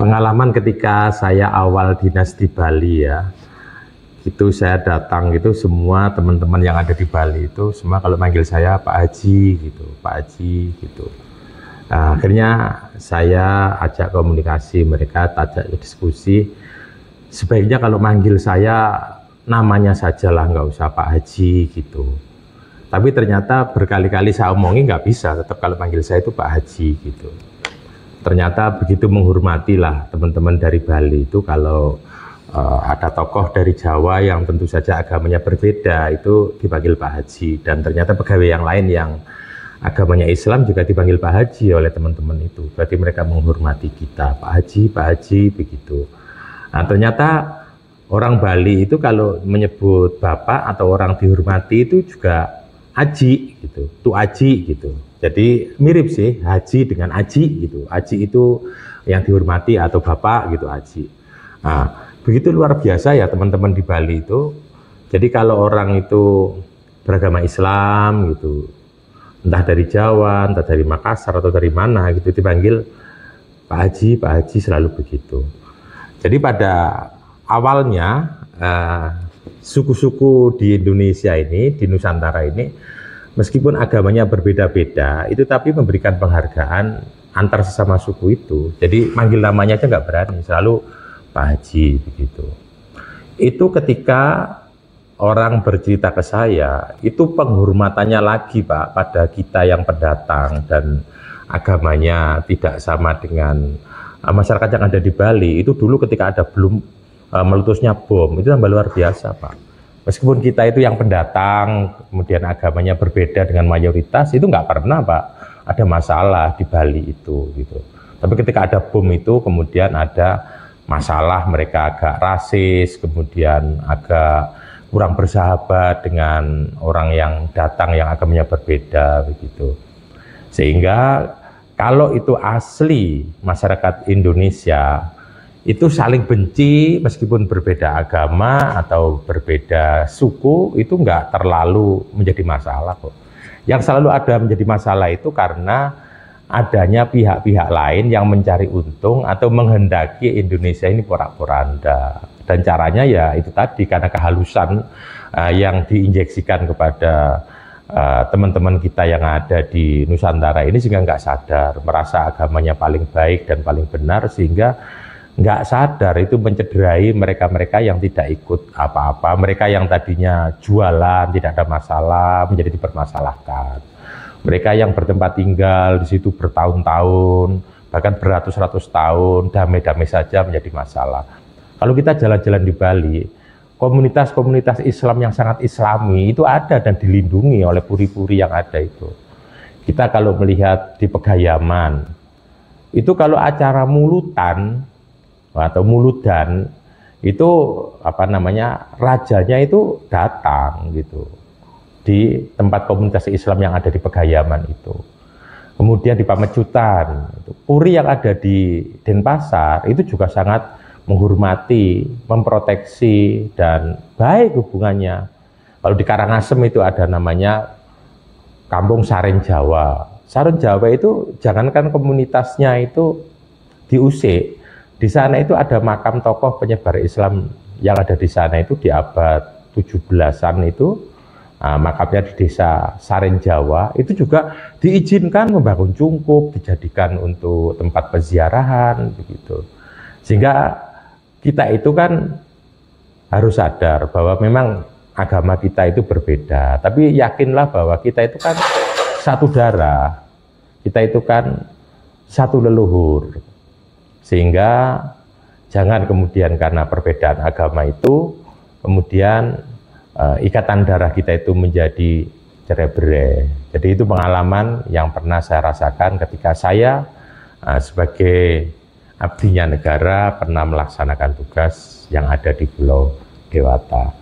Pengalaman ketika saya awal dinas di Bali ya, itu saya datang itu semua teman-teman yang ada di Bali itu semua kalau manggil saya Pak Haji gitu, Pak Haji gitu. Nah, akhirnya saya ajak komunikasi mereka, ajak diskusi. Sebaiknya kalau manggil saya namanya sajalah, nggak usah Pak Haji gitu. Tapi ternyata berkali-kali saya omongin nggak bisa, tetap kalau manggil saya itu Pak Haji gitu. Ternyata begitu menghormatilah teman-teman dari Bali itu kalau ada tokoh dari Jawa yang tentu saja agamanya berbeda itu dipanggil Pak Haji, dan ternyata pegawai yang lain yang agamanya Islam juga dipanggil Pak Haji oleh teman-teman itu. Berarti mereka menghormati kita, Pak Haji begitu. Nah, ternyata orang Bali itu kalau menyebut bapak atau orang dihormati itu juga Aji gitu, Tu Aji gitu. Jadi mirip sih Haji dengan Aji gitu. Aji itu yang dihormati atau bapak gitu, Aji. Nah, begitu luar biasa ya teman-teman di Bali itu. Jadi kalau orang itu beragama Islam gitu, entah dari Jawa, entah dari Makassar atau dari mana gitu, dipanggil Pak Haji selalu begitu. Jadi pada awalnya suku-suku di Indonesia ini, di Nusantara ini, meskipun agamanya berbeda-beda, itu tapi memberikan penghargaan antar sesama suku itu. Jadi manggil namanya aja nggak berani, selalu Pak Haji begitu. Itu ketika orang bercerita ke saya, itu penghormatannya lagi Pak pada kita yang pendatang dan agamanya tidak sama dengan masyarakat yang ada di Bali. Itu dulu ketika ada belum meletusnya bom, itu tambah luar biasa Pak. Meskipun kita itu yang pendatang, kemudian agamanya berbeda dengan mayoritas, itu nggak pernah Pak ada masalah di Bali itu gitu. Tapi ketika ada bom itu kemudian ada masalah, mereka agak rasis, kemudian agak kurang bersahabat dengan orang yang datang yang agamanya berbeda begitu. Sehingga kalau itu asli masyarakat Indonesia itu saling benci meskipun berbeda agama atau berbeda suku, itu nggak terlalu menjadi masalah kok. Yang selalu ada menjadi masalah itu karena adanya pihak-pihak lain yang mencari untung atau menghendaki Indonesia ini porak-poranda. Dan caranya ya itu tadi, karena kehalusan yang diinjeksikan kepada teman-teman kita yang ada di Nusantara ini, sehingga nggak sadar, merasa agamanya paling baik dan paling benar, sehingga nggak sadar itu mencederai mereka-mereka yang tidak ikut apa-apa, mereka yang tadinya jualan tidak ada masalah menjadi dipermasalahkan, mereka yang bertempat tinggal di situ bertahun-tahun bahkan beratus-ratus tahun damai-damai saja menjadi masalah. Kalau kita jalan-jalan di Bali, komunitas-komunitas Islam yang sangat Islami itu ada dan dilindungi oleh puri-puri yang ada itu. Kita kalau melihat di Pegayaman itu kalau acara mulutan atau muludan itu apa namanya, rajanya itu datang gitu di tempat komunitas Islam yang ada di Pegayaman itu. Kemudian di Pamecutan, puri yang ada di Denpasar itu juga sangat menghormati, memproteksi dan baik hubungannya. Kalau di Karangasem itu ada namanya Kampung Saren Jawa. Saren Jawa itu jangankan komunitasnya itu diusik, di sana itu ada makam tokoh penyebar Islam yang ada di sana itu di abad 17-an itu, makamnya di desa Saren Jawa, itu juga diizinkan membangun cungkup, dijadikan untuk tempat peziarahan begitu. Sehingga kita itu kan harus sadar bahwa memang agama kita itu berbeda, tapi yakinlah bahwa kita itu kan satu darah, kita itu kan satu leluhur. Sehingga jangan kemudian karena perbedaan agama itu kemudian ikatan darah kita itu menjadi cerai-berai. Jadi itu pengalaman yang pernah saya rasakan ketika saya sebagai abdinya negara pernah melaksanakan tugas yang ada di Pulau Dewata.